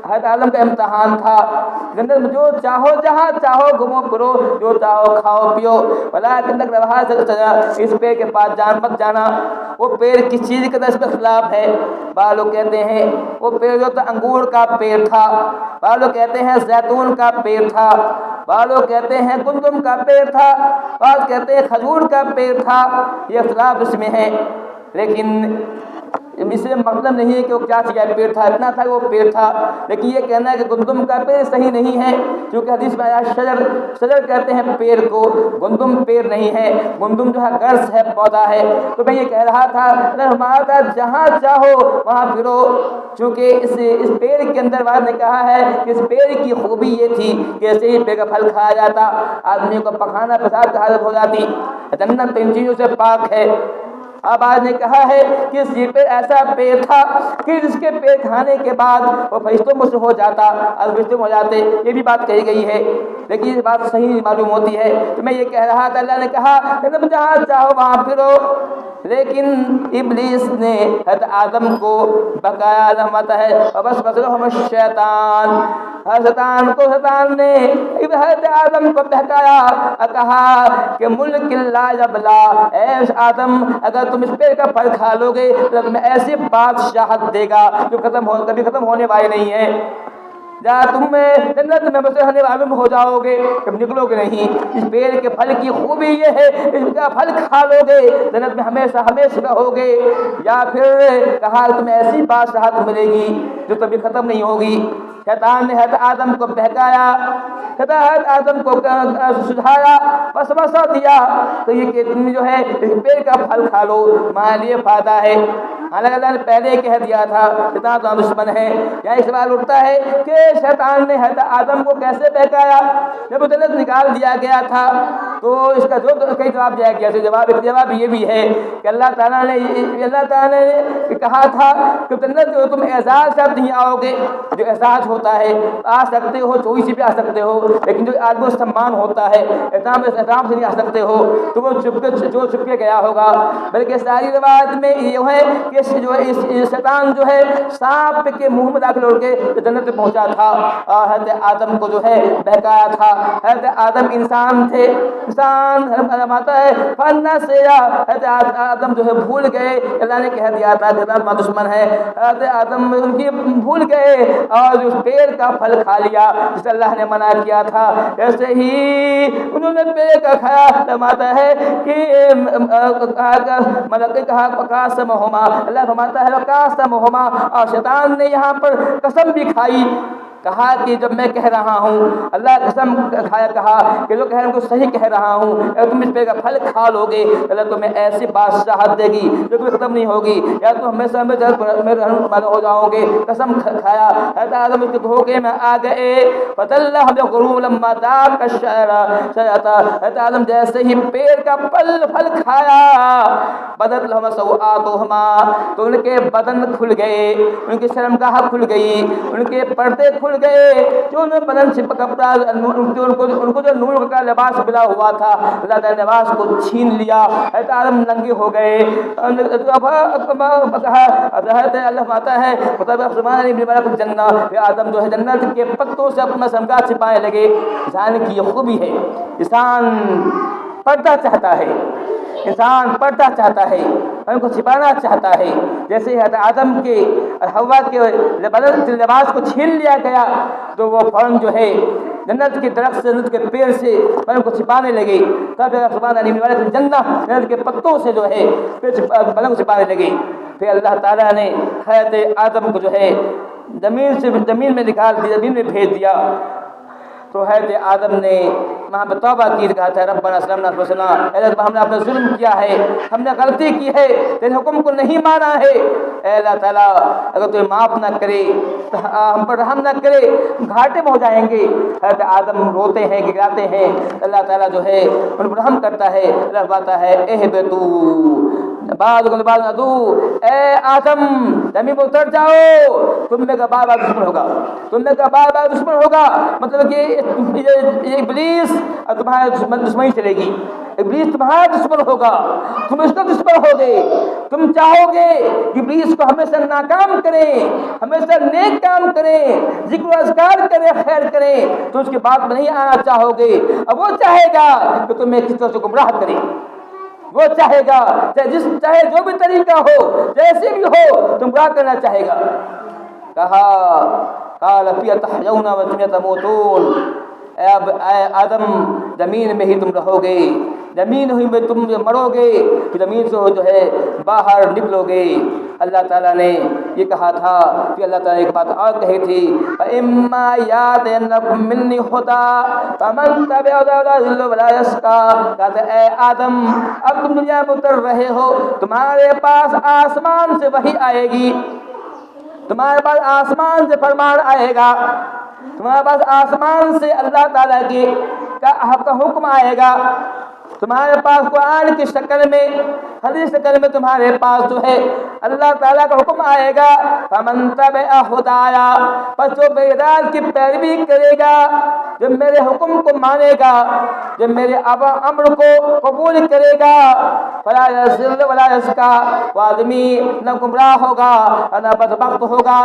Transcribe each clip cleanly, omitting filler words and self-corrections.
حضرت آدم کا امتحان تھا. جنت میں جو چاہو جہاں چاہو گھومو پھرو، جو چاہو کھاؤ پیو، ولکن اس پیڑ کے پاس مت جانا. وہ پیڑ کس چیز کا اس کے خلاف ہے؟ بعض لوگ کہتے ہیں وہ پیڑ جو تھا انگور کا پیڑ تھا، بعض لوگ کہتے ہیں زیتون کا پیڑ تھا، بعض لوگ کہتے ہیں گندم کا پیڑ تھا، بعض کہتے ہیں کھجور کا پیڑ تھا. یہ اختلاف اس میں ہے، لیکن اس سے مطلب نہیں ہے کہ وہ کیا چیز پیڑ تھا، اتنا تھا کہ وہ پیڑ تھا. لیکن یہ کہنا ہے کہ گندم کا پیڑ صحیح نہیں ہے، کیونکہ حدیث میں آیا شجر کہتے ہیں پیڑ کو، گندم پیڑ نہیں ہے. گندم جو ہے گرس ہے، پودا ہے. تو میں یہ کہہ رہا تھا ہمارا تھا جہاں چاہو وہاں پھرو، چونکہ اس پیڑ کے اندر بعد نے کہا ہے کہ اس پیڑ کی خوبی یہ تھی کہ ایسے ہی پیڑ کا پھل کھایا جاتا آدمی کو پخانا پیشاب کی حالت ہو جاتی. جنت تو ان چیزوں سے پاک ہے. اب آج نے کہا ہے کہ یہ پیڑ ایسا پیڑ تھا کہ جس کے پیڑ کھانے کے بعد وہ فرشتوں میں سے ہو جاتا، اور فرشتوں ہو جاتے. یہ بھی بات کہی گئی ہے، لیکن یہ بات صحیح معلوم ہوتی ہے. تو میں یہ کہہ رہا تھا اللہ نے کہا تم جہاں چاہو وہاں پھرو، لیکن ابلیس نے حضرت آدم کو بقایا رحمتا ہے بس لهم الشیطان. شیطان نے حضرت آدم کو بہکایا اور کہا کہ ملک لا یبلا، اے آدم اگر تم اس پیڑ کا پھل کھا لو گے تو تمہیں ایسی بادشاہت دے گا جو کبھی ختم ہونے والی نہیں ہے. جہاں تم جنت میں بسے ہونے والوں میں ہو جاؤ گے، جب نکلو گے نہیں. اس پیڑ کے پھل کی خوبی یہ ہے اس کا پھل کھا لو گے جنت میں ہمیشہ ہمیشہ رہو گے. یا پھر کہا تمہیں ایسی بادشاہت ملے گی جو کبھی ختم نہیں ہوگی. شیطان نے حضرت آدم کو بہکایا، حضرت آدم کو سجھایا، وسوسہ دیا تو یہ کہ تم جو ہے اس پیڑ کا پھل کھا لو، تمہارے لیے فائدہ ہے. حالانکہ اللہ نے پہلے کہہ دیا تھا شیطان تو دشمن ہے. یہاں ایک سوال اٹھتا ہے کہ شیطان نے حضرت آدم کو کیسے بہکایا؟ جب وہ جنت نکال دیا گیا تھا تو اس کا جو کئی جواب دیا گیا. جواب یہ بھی ہے کہ اللہ تعالیٰ نے کہا تھا کہ جنت جو تم اعزاز سے نہیں آؤ گے، جو اعزاز ہوتا ہے آ سکتے ہو، چوری سے بھی آ سکتے ہو، لیکن جو آدمی سمان ہوتا ہے احترام سے نہیں آ سکتے ہو تو وہ چھپ کے گیا ہوگا. بلکہ ساری روایت میں یہ ہے کہ جو شیطان جو ہے سانپ کے منہ میں داخل ہو کے جنت میں پہنچا تھا اور حضرت آدم کو جو ہے بہکایا تھا. حضرت آدم انسان تھے، انسان فرماتا ہے فنا سے حضرت آدم جو ہے بھول گئے. اللہ نے کہہ دیا تھا کہ آدم دشمن ہے. حضرت آدم ان کی بھول گئے اور اس پیڑ کا پھل کھا لیا جسے اللہ نے منع کیا تھا. ایسے ہی انہوں نے پیڑ کا کھایا. فرماتا ہے کہ ملک کہا قاسمہما، اللہ فرماتا ہے قاسمہما، اور شیطان نے یہاں پر قسم بھی کھائی. کہا کہ جب میں کہہ رہا ہوں، اللہ قسم کہا کہ جو کہہ رہا ہوں صحیح کہہ رہا ہوں، اگر تم اس پیڑ کا پھل کھا لو گے اللہ تمہیں ایسی بادشاہت دے گی جو کبھی ختم نہیں ہوگی، یا تو ہمیشہ میں رہنے والے ہو جاؤ گے. قسم کھایا. حضرت آدم اس کے دھوکے میں آ گئے. فَتَلَّهُ بِغُرُورٍ لَمَّا ذَاقَ الشَّجَرَةَ، حضرت آدم جیسے ہی پیڑ کا پھل کھایا بدت لهما سوآتهما، تو ان کے بدن کھل گئے، ان کی شرمگاہ کھل گئی، ان کے پردے کھل گئے. جو ان بدن سے کپڑا ان کو جو نور کا لباس ملا ہوا تھا اللہ تعالی لباس کو چھین لیا. حضرت آدم ننگے ہو گئے. اللہ آتا ہے جنہ، آدم جو ہے جنت کے پتوں سے اپنا شرمگاہ چھپانے لگے. انسان کی یہ خوبی ہے، انسان پردہ چاہتا ہے، انسان پردہ چاہتا ہے، ان کو چھپانا چاہتا ہے. جیسے حضرت آدم کے اور حوا کے لباس کو چھین لیا گیا تو وہ فوراً جو ہے جنت کے درخت سے، جنت کے پیڑ سے ان کو چھپانے لگے. تب سبحان اللہ جنہ، جنت کے پتوں سے جو ہے بدن کو چھپانے لگے. پھر اللہ تعالیٰ نے حضرت آدم کو جو ہے زمین میں نکال دیا، زمین میں بھیج دیا. تو حضرت آدم نے وہاں پہ توبہ کی، کہا تھا ربنا ظلمنا انفسنا، ہم نے اپنا ظلم کیا ہے، ہم نے غلطی کی ہے، تیرے حکم کو نہیں مانا ہے. اے اللہ تعالیٰ اگر تو معاف نہ کرے، ہم پر رحم نہ کرے، گھاٹے میں ہو جائیں گے. حضرت آدم روتے ہیں، گراتے ہیں. اللہ تعالیٰ جو ہے ان پر رحم کرتا ہے. اللہ بات ہے اہبطوا بعضکم لبعض عدو، اے آدم زمین پر اتر جاؤ، تم میں کا بار بار دشمن ہوگا، تم میں کا بار بار دشمن ہوگا، مطلب کہ یہ ابلیس اور تمہارے دشمنی چلے گی، ابلیس تمہارا دشمن ہوگا، تم اس کا دشمن ہوگے، تم چاہو گے کہ ابلیس کو ہمیشہ ناکام کریں، ہمیشہ نیک کام کریں، ذکر و اذکار کریں، خیر کریں، تو اس کی بات میں نہیں آنا چاہو گے، اب وہ چاہے گا کہ تمہیں کس طرح سے گمراہ کرے، وہ چاہے گا چاہے جو بھی طریقہ ہو، جیسے بھی ہو، تم گمراہ کرنا چاہے گا۔ کہا قال فی تحیون و فی تموتون، اے آدم زمین میں ہی تم رہو گے، زمین ہی میں تم مرو گے، زمین سے جو ہے باہر نکلو گے۔ اللہ تعالیٰ نے یہ کہا تھا، پھر اللہ تعالیٰ نے ایک بات اور کہی تھی، فَإِمَّا يَأْتِيَنَّكُم مِّنِّي هُدًى فَمَن تَبِعَ هُدَايَ فَلَا يَضِلُّ وَلَا يَشْقَىٰ۔ کہتے اے آدم اب تم دنیا میں اتر رہے ہو، تمہارے پاس آسمان سے وحی آئے گی، تمہارے پاس آسمان سے فرمان آئے گا، تمہارے پاس آسمان سے اللہ تعالیٰ کا حکم آئے گا، تمہارے پاس قرآن کی شکل میں، حدیث شکل میں تمہارے پاس جو ہے اللہ تعالیٰ کا حکم آئے گا، فَمَن تَبِعَ هُدَايَ، پس جو میری ہدایت کی پیروی کرے گا، جو میرے حکم کو مانے گا، جو میرے امر کو قبول کرے گا، فَلَا يَضِلُّ وَلَا يَشْقَىٰ، وہ آدمی نہ گمراہ ہوگا اور نہ بدبخت ہوگا،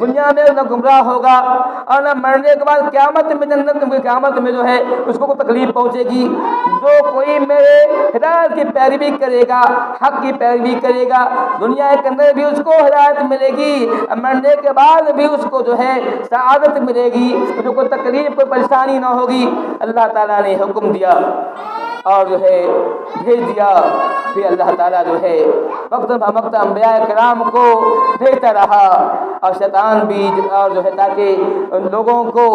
دنیا میں نہ گمراہ ہوگا اور نہ مرنے کے بعد قیامت میں جنت میں، قیامت میں جو ہے اس کو کوئی تکلیف پہنچے گی۔ جو کوئی میرے ہدایت کی پیروی کرے گا، حق کی پیروی کرے گا، دنیا کے اندر بھی اس کو ہدایت ملے گی، مرنے کے بعد بھی اس کو جو ہے سعادت ملے گی، اس کو کوئی تکلیف کوئی پریشانی نہ ہوگی۔ اللہ تعالیٰ نے حکم دیا اور جو ہے بھیج دیا، پھر اللہ تعالیٰ جو ہے وقت بوقت انبیاء کرام کو بھیجتا رہا، اور شیطان بھی اور جو ہے تاکہ ان لوگوں کو